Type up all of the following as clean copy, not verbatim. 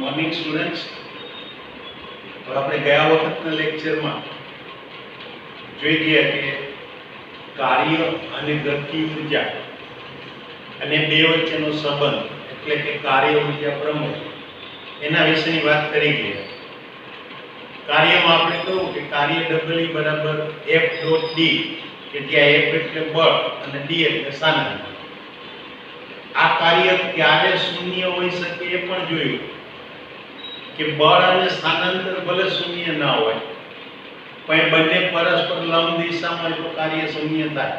Morning students, તો આપણે ગયા વખતના લેક્ચરમાં જોઈ ગયા કે કાર્ય અને ગતિ ઉર્જા અને બે વચ્ચેનો સંબંધ એટલે કે કાર્ય ઉર્જા પ્રમેય એના વિશેની વાત કરી ગયા. કાર્યમાં આપણે કહ્યું કે કાર્ય W બરાબર F.D કે જ્યાં F એટલે બળ અને D એટલે સ્થાનાંતર. આ કાર્ય ક્યારે શૂન્ય હોઈ શકે એ પણ જોયું કે બળ અને સ્થાનાંતર ભલે શૂન્ય ના હોય પણ બંને પરસ્પર લંબ દિશામાં જો કાર્ય શૂન્ય થાય,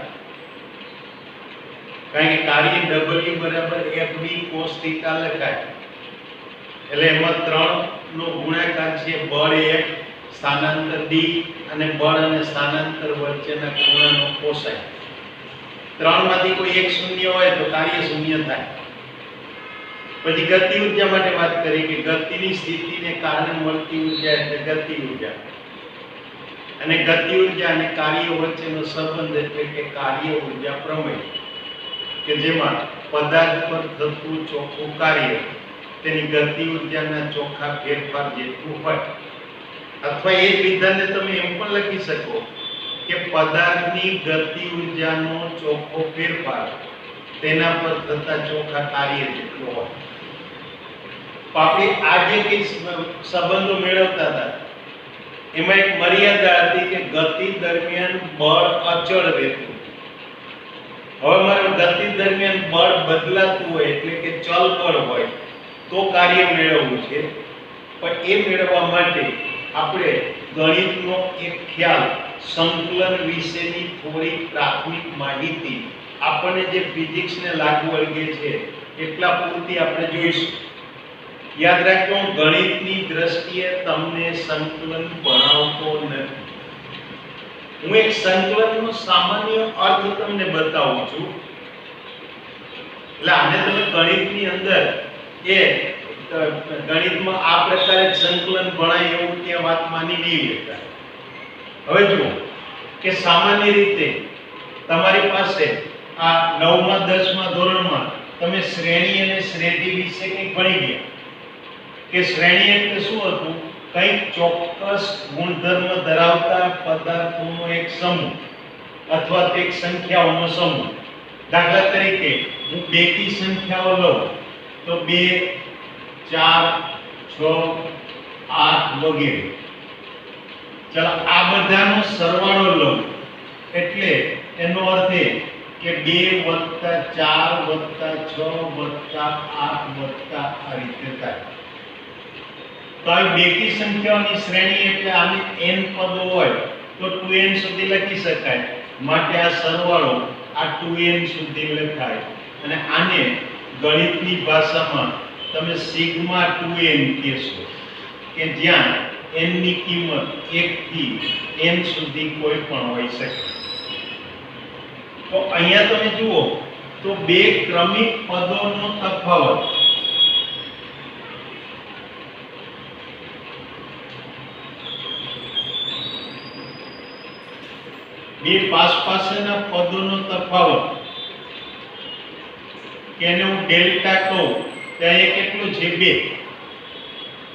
કારણ કે કાર્ય W બરાબર FD cos θ લખાય એટલે એમાં 3 નો ગુણાકાર છે બળ 1 સ્થાનાંતર D અને બળ અને સ્થાનાંતર વચ્ચેના ખૂણાનો કોસાઇન. 3 માંથી કોઈ એક શૂન્ય હોય તો કાર્ય શૂન્ય થાય. પછી ગતિ ઉર્જા માટે વાત કરી કે ગતિની સ્થિતિને કારણે મળતી ઉર્જા એટલે ગતિ ઉર્જા, અને ગતિ ઉર્જા અને કાર્ય વચ્ચેનો સંબંધ એટલે કે કાર્ય ઉર્જા પ્રમેય, કે જેમાં પદાર્થ પર થતું ચોખ્ખું કાર્ય તેની ગતિ ઉર્જાના ચોખ્ખા ફેરફાર જેટલું હોય. અથવા એ જ વિધાનને તમે એમ પણ લખી શકો કે પદાર્થની ગતિ ઉર્જાનો ચોખ્ખો ફેરફાર તેના પર થતા ચોખ્ખા કાર્ય જેટલો હોય. તો આપણે આ જે કઈ સંબંધો મેળવતા હતા એમાં એક મર્યાદા હતી કે ગતિ દરમિયાન બળ અચળ રહેતું. હવે મારે ગતિ દરમિયાન બળ બદલાતું હોય એટલે કે ચલ બળ હોય તો કાર્ય મેળવવું છે. પણ એ મેળવવા માટે આપણે ગણિતનો એક ખ્યાલ, સંકલન વિશેની થોડી પ્રાથમિક માહિતી આપણને જે ફિઝિક્સને લાગુ વળગે છે એટલા પૂરતી આપણે જોઈશું. યાદ રાખજો, ગણિતની દ્રષ્ટિએ તમને સંકલન ભણાવતો નથી. હું એક સંકલનનો સામાન્ય અર્થ તમને બતાવું છું. એટલે આને તમે ગણિતની અંદર ગણિતમાં આ પ્રકારે સંકલન ભણાય એવું ત્યાં વાત માની નહીં લેતા. હવે જુઓ કે સામાન્ય રીતે તમારી પાસે આ 9મા 10મા ધોરણમાં તમે શ્રેણી અને શ્રેઢી વિશે કંઈક ભણી ગયા કે શ્રેણી એટલે શું હતું? કંઈક ચોક્કસ ગુણધર્મ ધરાવતા પદાર્થોનો એક સમૂહ અથવા તો એક સંખ્યાઓનો સમૂહ. દાખલા તરીકે હું બેકી સંખ્યાઓ લઉં તો 2, 4, 6, 8 વગેરે. ચાલો આ બધાનો સરવાળો લઉં એટલે એનો અર્થ એ કે 2 + 4 + 6 + 8 + આ રીતે થાય. તો આ બેકી સંખ્યાઓની શ્રેણી એટલે આને n પદો હોય તો 2n સુધી લખી શકાય. માટે આ સરવાળો આ 2n સુધી લખાય. અને આને ગણિતની ભાષામાં તમે સિગ્મા 2n કહેશો, કે જ્યાં n ની કિંમત 1 થી n સુધી કોઈ પણ હોઈ શકે. તો અહીંયા તમે જુઓ તો બે ક્રમિક પદોનો તફાવત બે પાસના પદોનો તફાવત કે એને હું ડેલ્ટા કહું ત્યાં એ કેટલું છે? 2.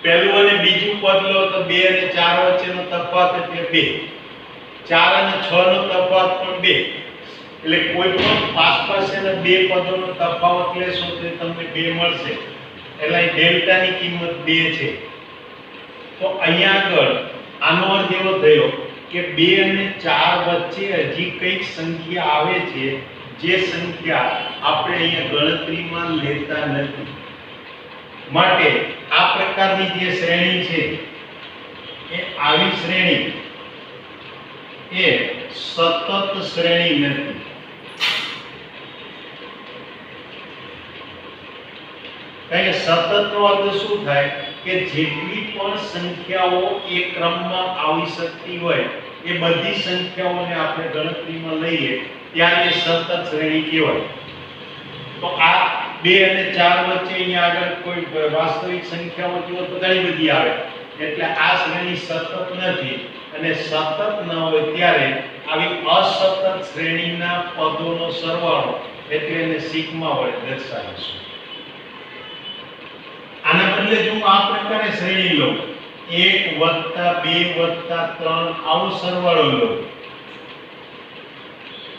પહેલું અને બીજું પદ લો તો 2 અને 4 વચ્ચેનો તફાવત એટલે 2. 4 અને 6 નો તફાવત પણ 2. એટલે કોઈ પણ પાસના બે પદોનો તફાવત લેશો તો તમને 2 મળશે. એટલે ડેલ્ટાની કિંમત 2 છે. તો અહીંયા આગળ આનો અર્થ એવો થયો કે 2 અને 4 વચ્ચે હજી કઈક સંખ્યા આવે છે જે સંખ્યા આપણે અહીંયા ગણતરીમાં લેતા નથી. માટે આ પ્રકારની જે શ્રેણી છે એ આવી શ્રેણી એ સતત શ્રેણી નથી. કારણ કે સતતનો અર્થ શું થાય કે જેટલી પણ સંખ્યાઓ એક ક્રમમાં આવી શકતી હોય એ બધી સંખ્યાઓને આપણે ગણતરીમાં લઈએ ત્યારે સતત શ્રેણી કહેવાય. તો આ 2 અને 4 વચ્ચે અહીંયા આગળ કોઈ વાસ્તવિક સંખ્યાઓ જુઓ તો ઘણી બધી આવે, એટલે આ શ્રેણી સતત નથી. અને સતત ન હોય ત્યારે આવી અસતત શ્રેણીના પદોનો સરવાળો એટલે એને સિગ્મા વડે દર્શાવીશું. આના બદલે જો હું આ પ્રકારે શ્રેણી લઉં 1 2 3 આવો સરવાળો લઉં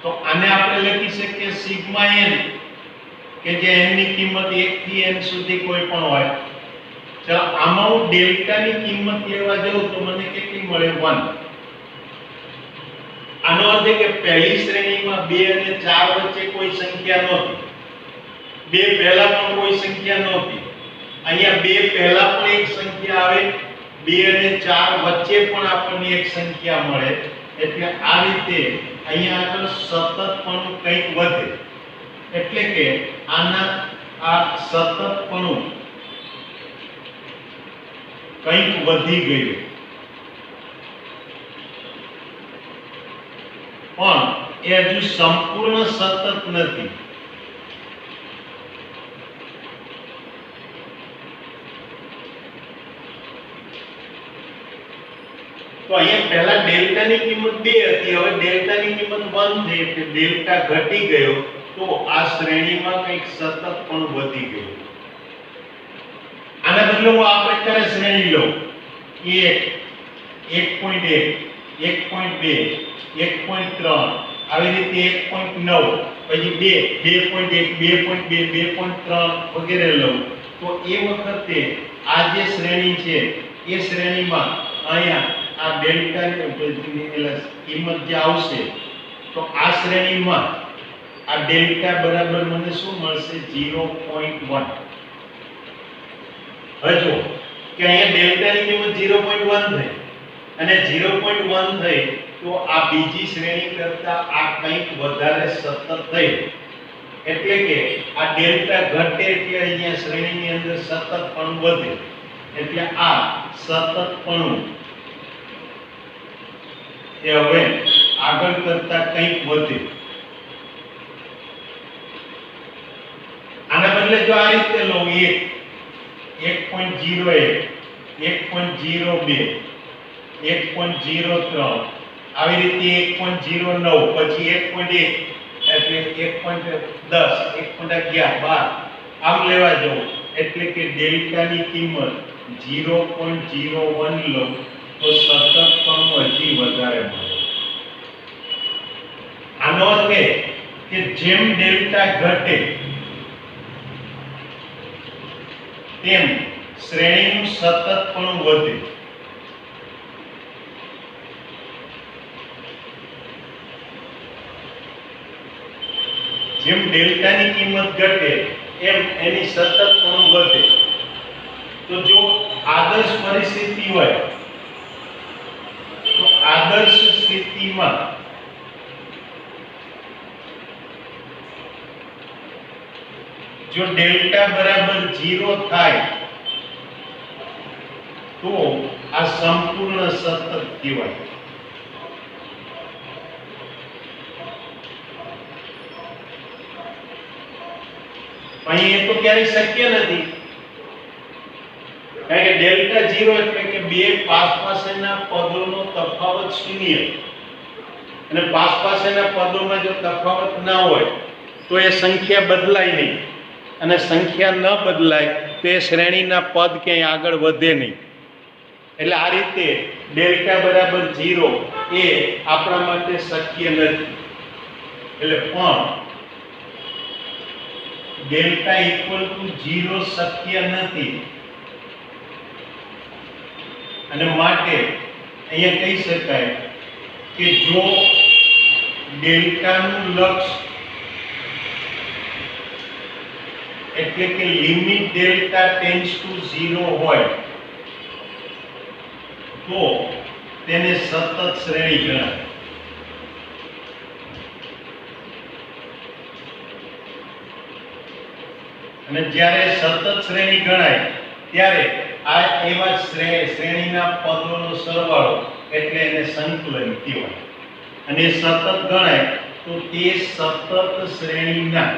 તો આને આપણે લખી શકીએ સિગ્મા n કે જે n ની કિંમત 1 થી n સુધી કોઈ પણ હોય. ચાલો આમાં હું ડેલ્ટા ની કિંમત લેવા જાઉં તો મને કેટલી મળે 1. આનો અર્થ એ કે પહેલી શ્રેણીમાં 2 અને 4 વચ્ચે કોઈ સંખ્યા નહોતી. 2 પહેલા પણ કોઈ સંખ્યા નહોતી. અહીંયા 2 પહેલા પણ એક સંખ્યા આવે, 2 અને 4 વચ્ચે પણ આપણને એક સંખ્યા મળે. એટલે આ રીતે અહીંયા આગળ સતતપણું કંઈક વધે. એટલે કે આના આ સતતપણું કંઈક વધી ગયું. પણ એ હજુ સંપૂર્ણ સતત નથી. તો અહીંયા પહેલા ડેલ્ટાની કિંમત 2 હતી, હવે ડેલ્ટાની કિંમત 1 થઈ એટલે ડેલ્ટા ઘટી ગયો. તો આ શ્રેણીમાં કંઈક સતતપણું વધી ગયું. આના બદલે હું આ પ્રકારે શ્રેણી લઉં 1 1.1 1.2 1.3 આવી રીતે 1.9 પછી 2 2.1 2.2 2.3 વગેરે લઉં તો એ વખતે આ જે શ્રેણી છે એ શ્રેણીમાં અહીંયા આ ડેલ્ટા ની કિંમત જે આવશે તો આ શ્રેણીમાં આ ડેલ્ટા બરાબર મને શું મળશે 0.1. હવે જો કે અહીંયા ડેલ્ટાની કિંમત 0.1 થઈ અને 0.1 થઈ તો આ બીજી શ્રેણી કરતા આ કંઈક વધારે સતત થઈ. એટલે કે આ ડેલ્ટા ઘટે એટલે અહીંયા શ્રેણીની અંદર સતતપણું વધે. એટલે આ સતતપણું એ હવે આગળ કરતા કંઈક વધે. આના બદલે જો આ રીતે લો 1.01 1.02 1.03 આવી રીતે 1.09 પછી 1.1 એટલે 1.10 1.11 12 આમ લેવા જાવ એટલે કે ડેલ્ટાની કિંમત 0.01 લો તો સતતપણું હજી વધારે મળે. આનો અર્થ એ કે જેમ ડેલ્ટા ઘટે તેમ શ્રેણીનું સતતપણું વધે. જેમ ડેલ્ટાની કિંમત ઘટે એમ એની સતતપણું વધે. તો જો આદર્શ પરિસ્થિતિ હોય તો આદર્શ સ્થિતિમાં જો ડેલ્ટા બરાબર 0 થાય તો આ સંપૂર્ણ સતત કહેવાય. અહીં એ તો ક્યારેય શક્ય નથી કારણ કે ડેલ્ટા 0 એટલે કે બે પાસેના પદોનો તફાવત શૂન્ય અને પાસેના પદોમાં જો તફાવત ના હોય તો એ સંખ્યા બદલાય નહીં અને સંખ્યા ન બદલાય તો એ શ્રેણીના પદ ક્યાંય આગળ વધે નહીં. એટલે આ રીતે ડેલ્ટા બરાબર 0 એ આપણા માટે શક્ય નથી. એટલે પણ ડેલ્ટા ઇક્વલ ટુ 0 શક્ય નથી અને માટે અહીંયા કહી શકાય કે જો ડેલ્ટાનું લક્ષ એટલે કે લિમિટ ડેલ્ટા ટેન્ડ્સ ટુ 0 હોય તો તેને સતત શ્રેણી ગણાય. અને જ્યારે સતત શ્રેણી ગણાય ત્યારે આ એવા શ્રેણીના પદોનો સરવાળો એટલે એને સંકલન કહેવાય. અને સતત ગણાય તો તે સતત શ્રેણીના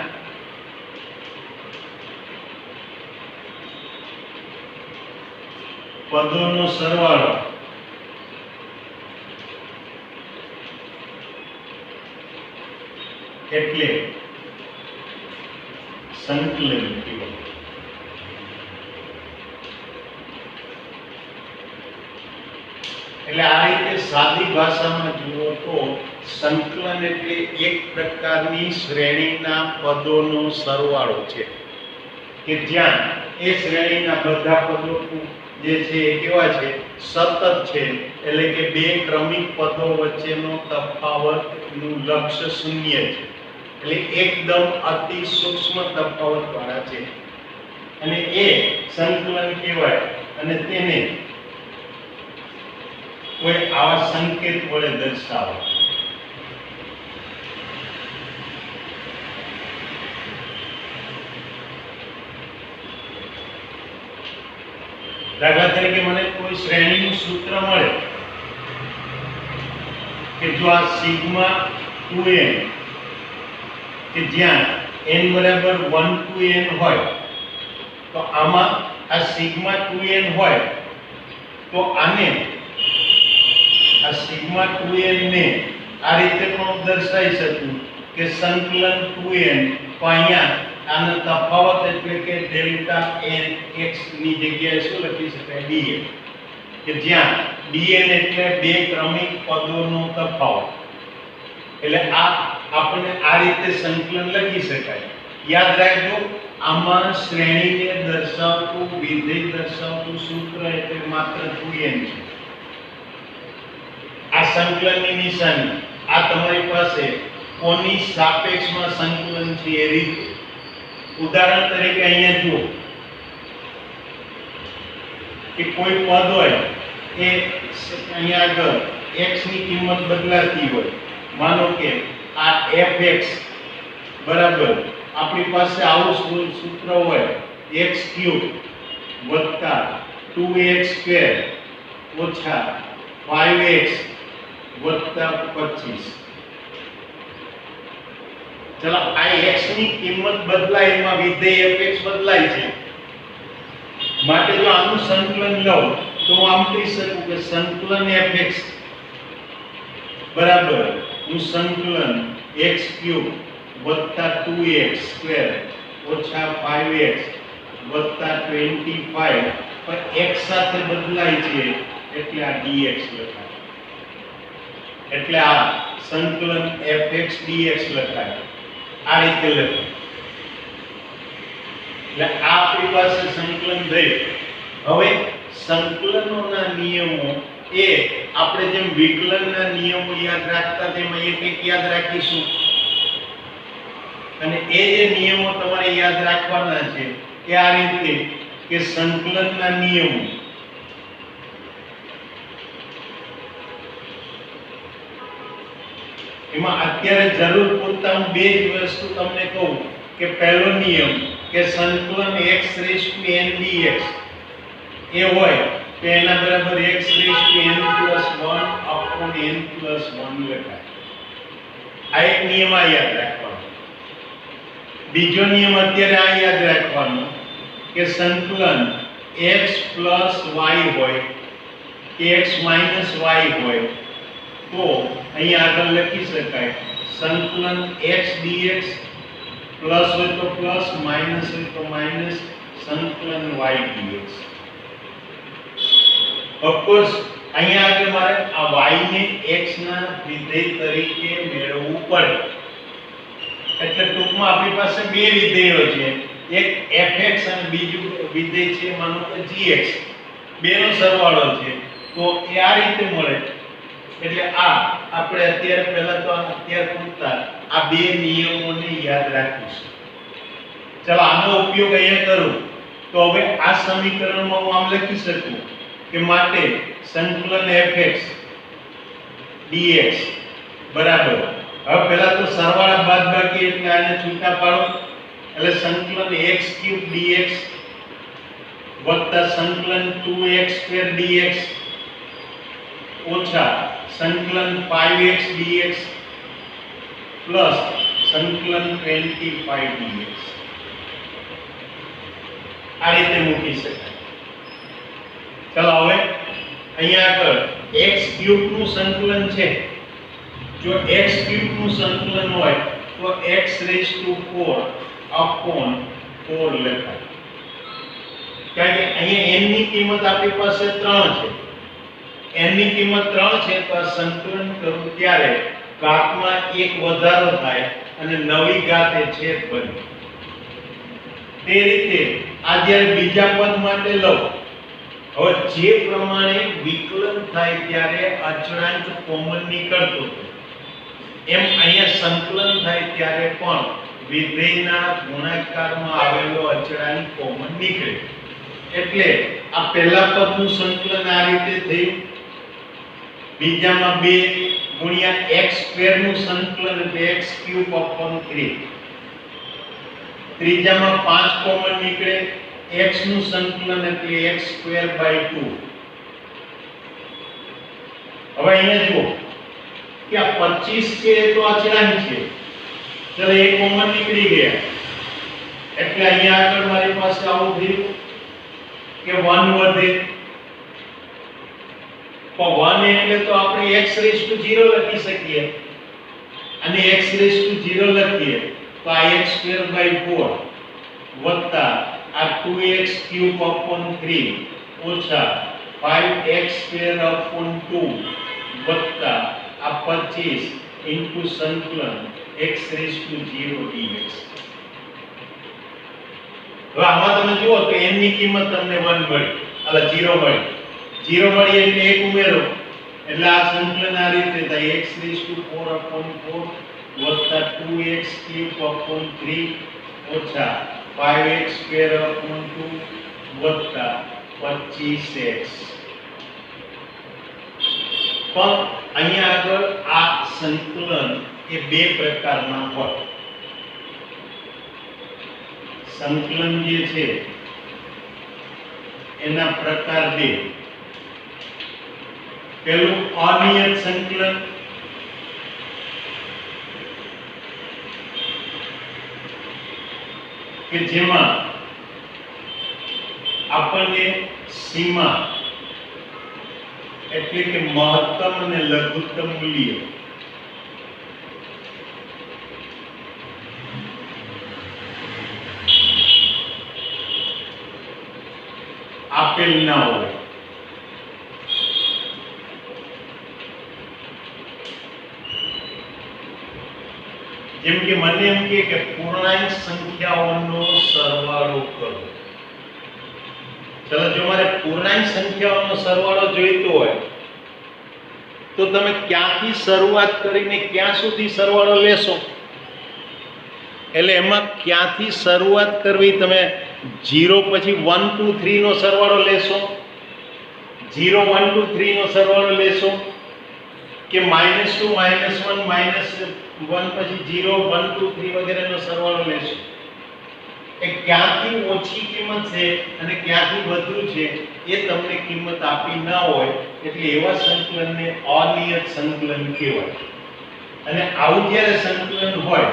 પદોનો સરવાળો એટલે સંકલન કહેવાય. એટલે આ રીતે સાદી ભાષામાં જુઓ તો સંકલન એટલે એક પ્રકારની શ્રેણીના પદોનો સરવાળો છે કે જ્યાં એ શ્રેણીના બધા પદો જે છે એ કેવા છે, સતત છે, એટલે કે બે ક્રમિક પદો વચ્ચેનો તફાવતનું લક્ષ્ય શૂન્ય છે, એટલે એકદમ અતિ સૂક્ષ્મ તફાવત વાળા છે અને એ સંકલન કહેવાય. અને તેને કોઈ આવા સંકેત વડે દર્શાવો. દાખલા તરીકે મને કોઈ શ્રેણીનું સૂત્ર મળે કે જો આ સિગ્મા 2n કે જ્યાં n બરાબર 1 to n હોય તો આમાં આ સિગ્મા 2n હોય તો આને આ સિગ્મા 2n ને આ રીતે પણ દર્શાવી શકું કે સંકલન 2n. તો અહીંયા આનો તફાવત એટલે કે ડેલ્ટા n x ની જગ્યાએ શું લખી શકાય, dn, કે જ્યાં dn એટલે બે ક્રમિક પદોનો તફાવત. એટલે આ આપણે આ રીતે સંકલન લખી શકાય. યાદ રાખજો, આમાં શ્રેણીને દર્શાવતું વિધેય દર્શાવતું સૂત્ર એટલે માત્ર 2n છે. આ સંકલનની નિશાની આ તમારી પાસે કોની સાપેક્ષમાં સંકલન છે એ રીતે. ઉદાહરણ તરીકે અહીંયા જુઓ કે કોઈ પદ હોય એ અહીંયા આગળ x ની કિંમત બદલાતી હોય. માનો કે આ fx બરાબર આપણી પાસે આવું સૂત્ર હોય x³ + 2x² - 5x + 25. ચલો આ x ની કિંમત બદલાય એમાં વિધેય fx બદલાય છે. માટે જો આનું સંકલન લઉં તો હું આમ કહી શકું કે સંકલન fx બરાબર હું સંકલન x³ + 2x² - 5x + 25 પર x સાથે બદલાય છે એટલે આ dx લખાય. એટલે આ સંકલન fx dx લખાય. આ રીતે લખાય. એટલે આ આપણી પાસે સંકલન થઈ. હવે સંકલનોના નિયમો એ આપણે જેમ વિકલનના નિયમો યાદ રાખતા તેમ એ કંઈક યાદ રાખીશું. અને એ જે નિયમો તમારે યાદ રાખવાના છે એ આ રીતે કે સંકલનના નિયમો એમાં અત્યારે જરૂર પૂરતા હું બે જ વસ્તુ તમને કહું કે પહેલો નિયમ કે સંકલન x⁻n dx એ હોય તો એના બરાબર x⁻n + 1 / n + 1 લખાય. આ એક નિયમ યાદ રાખવાનો. બીજો નિયમ અત્યારે આ યાદ રાખવાનો કે સંકલન x + y હોય કે x - y હોય તો અહીંયા આગળ લખી શકાય સંકલન x dx પ્લસ હોય તો પ્લસ માઈનસ હોય તો માઈનસ સંકલન y dx. ઓફ કોર્સ અહીંયા આગળ મારે આ y ને x ના વિધેય તરીકે મેળવવું પડે. એટલે ટૂંકમાં આપણી પાસે બે વિધેયો છે, એક fx અને બીજું વિધેય છે માનો કે gx. બેનો સરવાળો છે તો એ આ રીતે મળે. એટલે આ આપણે અત્યારે પહેલા તો અત્યારે પૂરતા આ બે નિયમોને યાદ રાખીશું. ચલો આનો ઉપયોગ અહીંયા કરું તો હવે આ સમીકરણમાં હું આમ લખી શકું કે માટે સંકલન fx dx બરાબર, હવે પહેલા તો સરવાળા બાદબાકી એટલે આને છૂટા પાડો એટલે સંકલન x³ dx વત્તા સંકલન 2x² dx ઓછા સંકલન 5x dx પ્લસ સંકલન 25 dx. આ રીતે મૂકી શકાય. ચલો હવે અહીંયા આગળ x³ નું સંકલન છે. જો x³ નું સંકલન હોય તો x⁴/4 લખાય. કારણ કે અહીંયા n ની કિંમત આપણી પાસે 3 છે n ની કિંમત 3 છે તો આ સંકલન કરું ત્યારે ઘાતમાં 1 વધારો થાય અને નવી ઘાત એ છેદ બને. તે રીતે આ જ્યારે બીજા પદ માટે લો, હવે જે પ્રમાણે વિકલન થાય ત્યારે અચળાંક કોમન નીકળતો એમ અહીંયા સંકલન થાય ત્યારે પણ વિધેયના ગુણાકારમાં આવેલો અચળાંક કોમન નીકળે. એટલે આ પહેલા પદનું સંકલન આ રીતે થયું, બીજામાં 2 ગુણ્યા x² નું સંકલન એટલે x³/3, ત્રીજામાં 5 કોમન નીકળે, x નું સંકલન એટલે x²/2. હવે અહીંયા જુઓ કે આ 25 છે એ તો અચળાંક છે, ચલો એ કોમન નીકળી ગયા એટલે અહીંયા આગળ મારી પાસે આવું થયું કે 1 વધે. તો 1 એટલે તો આપણે x⁻0 લખી શકીએ અને x⁻0 લખીએ તો આ x²/4 વત્તા આ 2x³/3 ઓછા 5x²/2 વત્તા આ 25 ઇન્ટુ સંકલન x⁻0 dx. હવે આમાં તમે જુઓ તો n ની કિંમત તમને 1 મળી, એટલે 0 મળી. 0 મળી એટલે 1 ઉમેરો એટલે આ સંકલન આ રીતે થાય x⁻4/4 વત્તા 2x³/3 ઓછા 5x²/2 વત્તા 25x. પણ અહીંયા આગળ આ સંકલન એ બે પ્રકારના હોય. સંકલન જે છે એના પ્રકાર બે. પહેલું અનિયત સંકલન, કે જેમાં આપણને સીમા એટલે કે મહત્તમ અને લઘુત્તમ મૂલ્ય આપેલ ના હોય. જેમ કે મને એમ કે પૂર્ણાંક સંખ્યાઓનો સરવાળો કરો. ચલો જો મારે પૂર્ણાંક સંખ્યાઓનો સરવાળો જોઈતો હોય તો તમે ક્યાંથી શરૂઆત કરીને ક્યાં સુધી સરવાળો લેશો? એટલે એમાં ક્યાંથી શરૂઆત કરવી? તમે 0 પછી 1 2 3 નો સરવાળો લેશો, 0 1 2 3 નો સરવાળો લેશો કે -2 -1 -1 પછી 0 1 2 3 વગેરેનો સરવાળો લેશો? એ ક્યાંથી ઓછી કિંમત છે અને ક્યાંથી વધુ છે એ તમને કિંમત આપી ના હોય એટલે એવા સંકલનને અનિયત સંકલન કહેવાય. અને આવું જ્યારે સંકલન હોય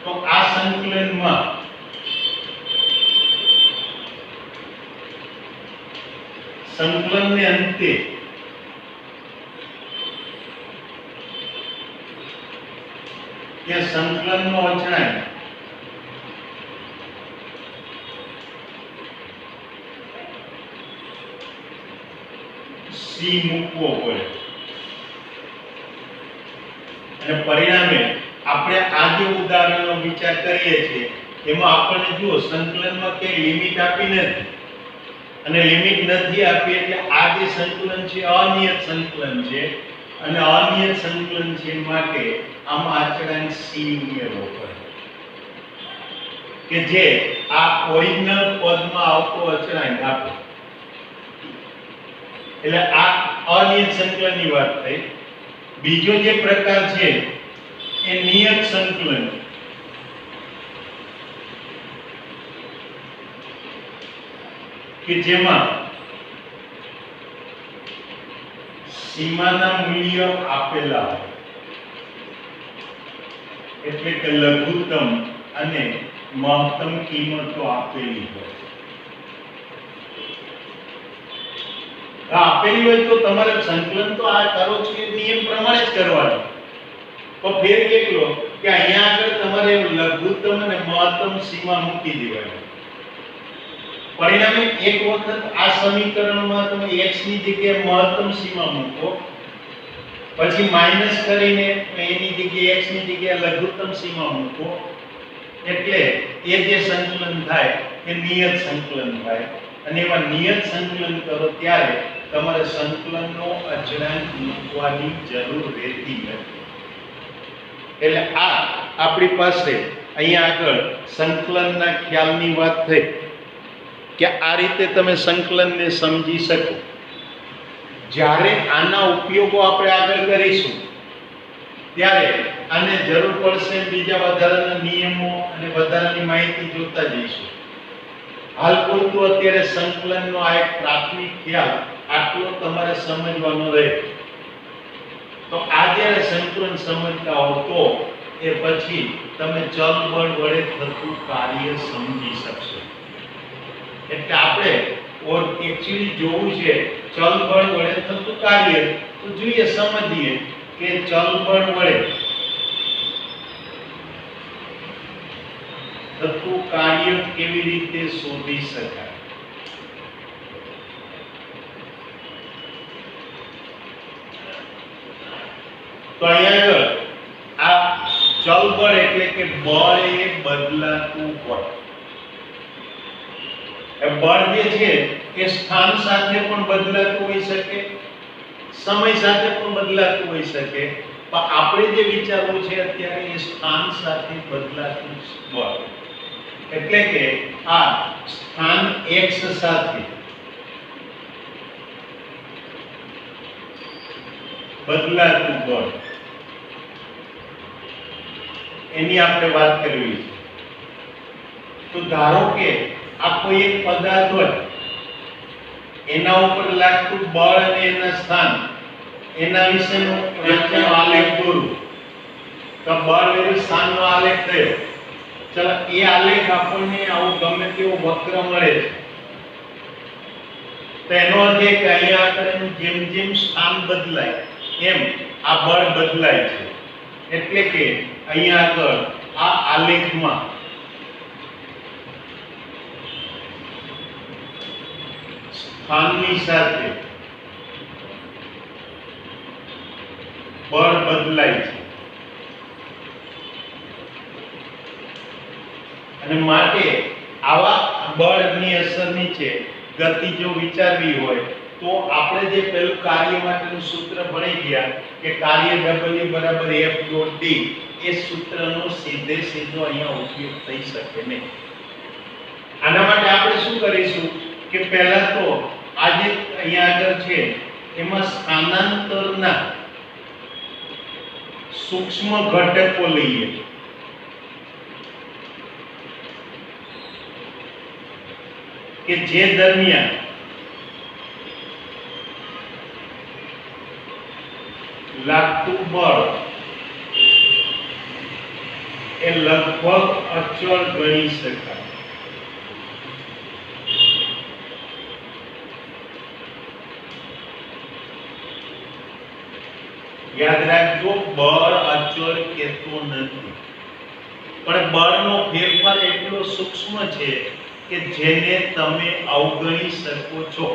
તો આ સંકલનમાં સંકલનને અંતે કે સંકલનનો અચળાંક c મૂકવો પડે. અને પરિણામે આપણે આ જે ઉદાહરણનો વિચાર કરીએ છીએ એમાં આપણને જુઓ સંકલનમાં કે લિમિટ આપી નથી અને લિમિટ નથી આપી એટલે આ જે સંકલન છે અનિયત સંકલન છે અને અનિયત સંકલન છે માટે આમાં અચળાંક c ઉમેરવો પડે કે જે આ ઓરિજિનલ પદમાં આવતો અચળાંક આપે. એટલે આ અનિયત સંકલનની વાત થઈ. બીજો જે પ્રકાર છે એ નિયત સંકલન, કે જેમાં સીમાના મૂલ્ય આપેલા હોય એટલે કે લઘુત્તમ અને મહત્તમ કિંમતો આપેલી હોય. આપેલી હોય તો તમારે સંકલન તો આ કરો છો એ નિયમ પ્રમાણે જ કરવાનું. તો ફેર કેટલો કે અહીંયા આગળ તમારે લઘુત્તમ અને મહત્તમ સીમા મૂકી દેવાની. પરિણામે એક વખત આ સમીકરણમાં તમે x ની જગ્યાએ મહત્તમ સીમા મૂકો, પછી માઈનસ કરીને એની જગ્યાએ x ની જગ્યાએ લઘુત્તમ સીમા મૂકો, એટલે એ જે સંકલન થાય એ નિયત સંકલન થાય. અને એવા નિયત સંકલન કરો ત્યારે તમારે સંકલનનો અચળાંક મૂકવાની જરૂર રહેતી નથી. એટલે આ આપણી પાસે અહીંયા આગળ સંકલનના ખ્યાલની વાત થઈ કે આ રીતે તમે સંકલનને સમજી શકો. જ્યારે આના ઉપયોગો આપણે આગળ કરીશું ત્યારે આને જરૂર પડશે બીજા વધારાના નિયમો અને વધારાની માહિતી જોતા જઈશું. હાલ પૂરતું અત્યારે સંકલનનો આ એક પ્રાથમિક ખ્યાલ આટલો તમારે સમજવાનો રહે. તો આ જ્યારે સંકલન સમજતા હો તો એ પછી તમે ચલ બળ વડે થતું કાર્ય સમજી શકશો. એટલે આપણે એકચ્યુઅલી જોવું છે ચલ બળ વડે થતું કાર્ય, તો જોઈએ સમજીએ કે ચલ બળ વડે થતું કાર્ય કેવી રીતે શોધી શકાય. તો અહીંયા આગળ આ ચલ બળ એટલે કે બળ એ બદલાતું હોય. એ બળ જે છે એ સ્થાન સાથે પણ બદલાતું હોઈ શકે, સમય સાથે પણ બદલાતું હોઈ શકે, પણ આપણે જે વિચારવું છે અત્યારે એ સ્થાન સાથે બદલાતું બળ. એટલે કે આ સ્થાન x સાથે બદલાતું બળ એની આપણે વાત કરવી છે. તો ધારો કે આ કોઈ એક પદાર્થ હોય, એના ઉપર લાગતું બળ અને એના સ્થાન એના વિશેનો વ્યાખ્યાનો આલેખ દોરું. તો બળ વિરુદ્ધ સ્થાનનો આલેખ થયો. ચલો એ આલેખ આપણને આવો ગમે તેવો વક્ર મળે છે. તો એનો અર્થ એ કે અહીંયા આગળ જેમ જેમ સ્થાન બદલાય એમ આ બળ બદલાય છે. એટલે કે અહીંયા આગળ આ આલેખમાં સ્થાનની સાથે બળ બદલાય છે. અને માટે આવા બળની અસર નીચે ગતિ જો વિચારવી હોય તો આપણે જે પેલું કાર્ય માટેનું સૂત્ર ભણી ગયા કે કાર્ય W બરાબર F ડોટ D, એ સૂત્રનો સીધે સીધો અહીંયા ઉપયોગ થઈ શકે નહીં. આના માટે આપણે શું કરીશું કે પહેલા તો આ જે અહીંયા આગળ છે એમાં સ્થાનાંતરના સૂક્ષ્મ ઘટકો લઈએ. કે જે દરમિયાન લાગતું બળ એ લગભગ અચળ ગણી શકાય. યાદ રાખજો, બળ અચળ કહેતો નથી, પણ બળનો ફેરફાર એટલો સૂક્ષ્મ છે કે જેને તમે અવગણી શકો છો.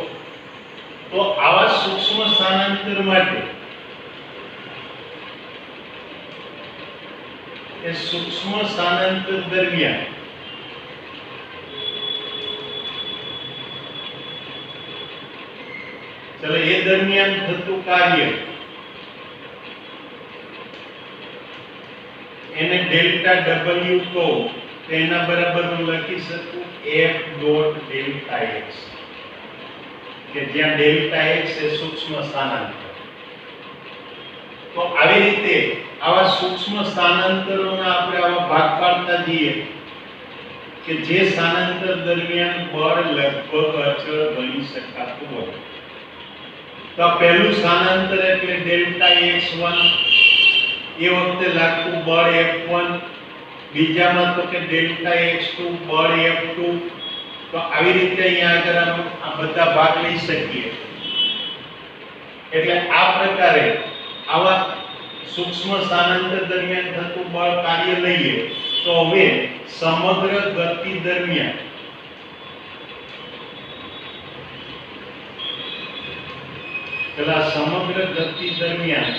તો આવા સૂક્ષ્મ સ્થાનાંતર માટે એ સૂક્ષ્મ સ્થાનાંતર દરમિયાન ચલો એ દરમિયાન થતું કાર્ય એને ડેલ્ટા W કહો, તો એના બરાબર હું લખી શકું F ડોટ ડેલ્ટા x, કે જ્યાં ડેલ્ટા x એ સૂક્ષ્મ સ્થાનાંતર. તો આવી રીતે આવા સૂક્ષ્મ સ્થાનાંતરોના આપણે આવા ભાગ પાડતા જઈએ કે જે સ્થાનાંતર દરમિયાન બળ લગભગ અચળ ગણી શકાતું હોય. તો પહેલું સ્થાનાંતર એટલે ડેલ્ટા x1, એ વખતે લાગતું બળ F1. બીજામાં તો કે ડેલ્ટા x2 બળ F2. તો આવી રીતે અહીંયા આગળ આ બધા ભાગ લઈ શકીએ. એટલે આ પ્રકારે આવા સૂક્ષ્મ સ્થાનાંતર દરમિયાન થતું બળ કાર્ય લઈએ તો હવે સમગ્ર ગતિ દરમિયાન પેલા સમગ્ર ગતિ દરમિયાન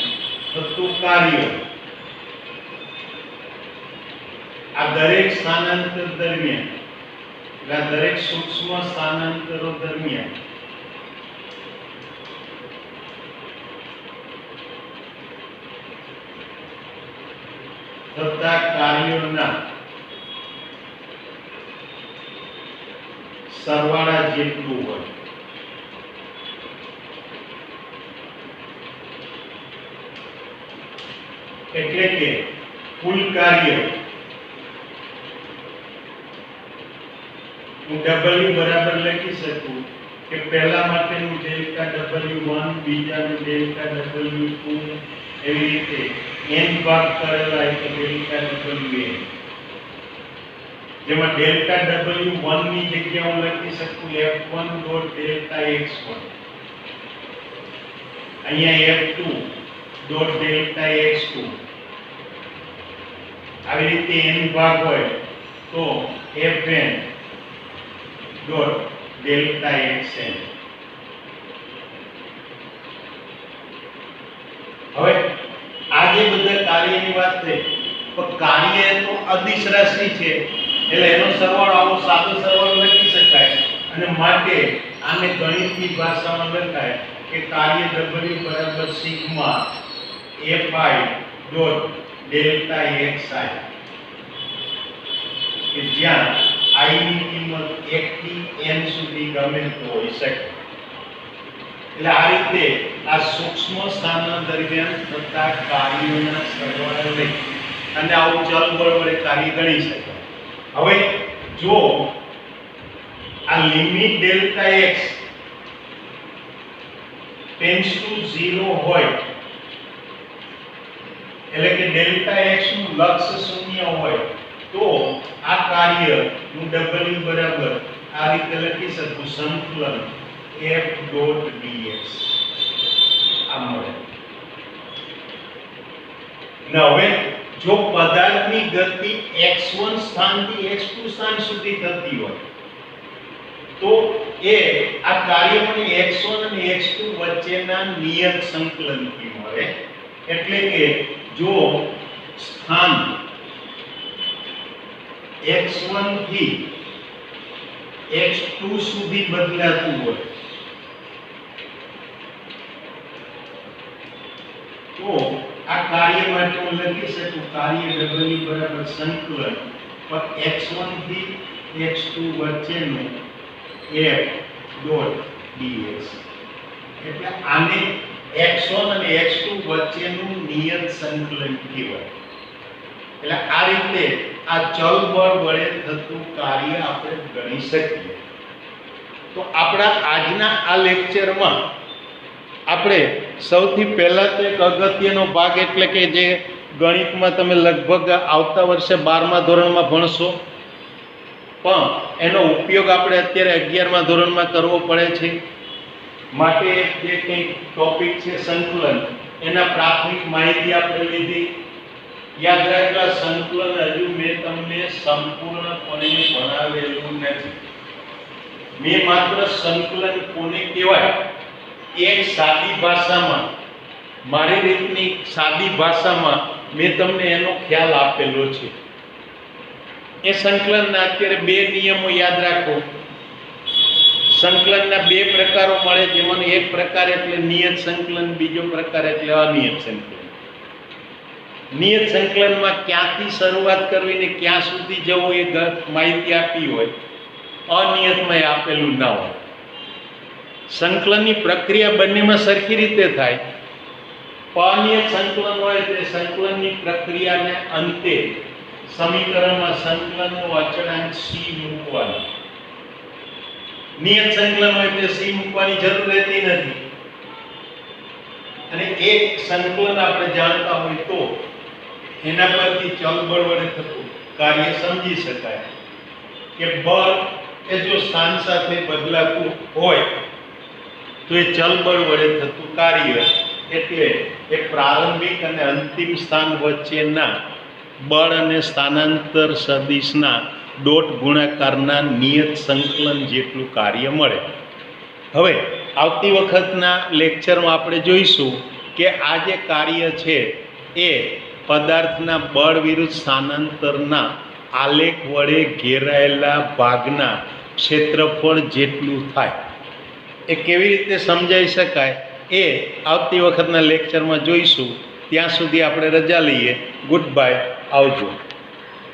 થતું કાર્ય, આ દરેક સ્થાનાંતર દરમિયાન, એટલે આ દરેક સૂક્ષ્મ સ્થાનાંતરો દરમિયાન થતા કાર્યોના સરવાળા જેટલું હોય. એટલે કે કુલ કાર્ય હું W બરાબર લખી શકું કે પહેલા માટેનું ડેલ્ટા W1, બીજાનું ડેલ્ટા W2, એવી રીતે n ભાગ કરેલા એટલે ડેલ્ટા Wn, જેમાં ડેલ્ટા W1 ની જગ્યાએ હું લખી શકું F1 ડોટ ડેલ્ટા x1, અહીંયા F2 ડોટ ડેલ્ટા x2. આવી રીતે n ભાગ હોય તો Fn ડોટ ડેલ્ટા xn. હવે આ જે બધા કાર્યની વાત થઈ, તો કાર્ય તો અદિશ રાશિ છે એટલે એનો સરવાળો આવો સાદો સરવાળો લખી શકાય, અને માટે આને ગણિતની ભાષામાં લખાય કે કાર્ય W બરાબર sigma fi dot delta xi, કે જ્યાં i ની કિંમત 1 થી n સુધી ગમે તો હોઈ શકે. એટલે આ રીતે આ સૂક્ષ્મ સ્થાન દરમિયાન થતા કાર્યોના સરવાળા લઈ અને આવું ચલ બળ વડે કાર્ય ગણી શકાય. હવે જો આ limit delta x tends to 0 હોય, એટલે કે ડેલ્ટા x નું લક્ષ શૂન્ય હોય, તો આ કાર્ય નું W બરાબર આ રીતે લખી શકું સંકલન f ડોટ dx આ મળે. હવે જો પદાર્થની ગતિ x1 સ્થાનથી x2 સ્થાન સુધી થતી હોય તો એ આ કાર્ય મને x1 અને x2 વચ્ચેના નિયત સંકલનથી મળે. એટલે કે જો સ્થાન x1 થી x2 સુધી બદલાતું હોય તો આ કાર્ય માટે હું લખી શકું કાર્ય W બરાબર સંકલન પર x1 થી x2 વચ્ચેનું f ડોટ dx. એટલે આને x1 અને x2 વચ્ચેનું નિયત સંકલન કહેવાય. એટલે આ રીતે આ ચલ બળ વડે થતું કાર્ય આપણે ગણી શકીએ. તો આપણા આજના આ લેક્ચરમાં આપણે સૌથી પહેલા તો એક અગત્યનો ભાગ, એટલે કે જે ગણિતમાં તમે લગભગ આવતા વર્ષે 12મા ધોરણમાં ભણશો, પણ એનો ઉપયોગ આપણે અત્યારે 11મા ધોરણમાં કરવો પડે છે. માટે જે કંઈ ટોપિક છે સંકલન, એના પ્રાથમિક માહિતી આપણે લીધી. યાદ રાખવા સંકલન હજુ મેં તમને સંપૂર્ણપણે ભણાવેલું નથી. મેં માત્ર સંકલન કોને કહેવાય એક સાદી ભાષામાં, મારી રીતની સાદી ભાષામાં મેં તમને એનો ખ્યાલ આપેલો છે. એ સંકલનના અત્યારે 2 નિયમો યાદ રાખો. સંકલનના 2 પ્રકારો મળે, જેમાંનો એક પ્રકાર એટલે નિયત સંકલન, બીજો પ્રકાર એટલે અનિયત સંકલન. નિયત સંકલનમાં ક્યાંથી શરૂઆત કરવી ને ક્યાં સુધી જવું એ માહિતી આપી હોય, અનિયતમાં આપેલું ના હોય. સંકલનની પ્રક્રિયા બંનેમાં સરખી રીતે થાય. અનિયત સંકલન હોય તે સંકલનની પ્રક્રિયાને અંતે સમીકરણમાં સંકલનનો અચળાંક c મૂકવાનો. નિયત સંકલન હોય તે c મૂકવાની જરૂર રહેતી નથી. અને એક સંકલન આપણે જાણતા હોય તો એના પરથી ચલ બળ વડે થતું કાર્ય સમજી શકાય કે બળ એ જો સ્થાન સાથે બદલાતું હોય તો એ ચલ બળ વડે થતું કાર્ય એટલે એ પ્રારંભિક અને અંતિમ સ્થાન વચ્ચેના બળ અને સ્થાનાંતર સદિશના ડોટ ગુણાકારના નિયત સંકલન જેટલું કાર્ય મળે. હવે આવતી વખતના લેક્ચરમાં આપણે જોઈશું કે આ જે કાર્ય છે એ પદાર્થના બળ વિરુદ્ધ સ્થાનાંતરના આલેખ વડે ઘેરાયેલા ભાગના ક્ષેત્રફળ જેટલું થાય. એ કેવી રીતે સમજાઈ શકાય એ આવતી વખતના લેક્ચરમાં જોઈશું. ત્યાં સુધી આપણે રજા લઈએ. ગુડ બાય, આવજો.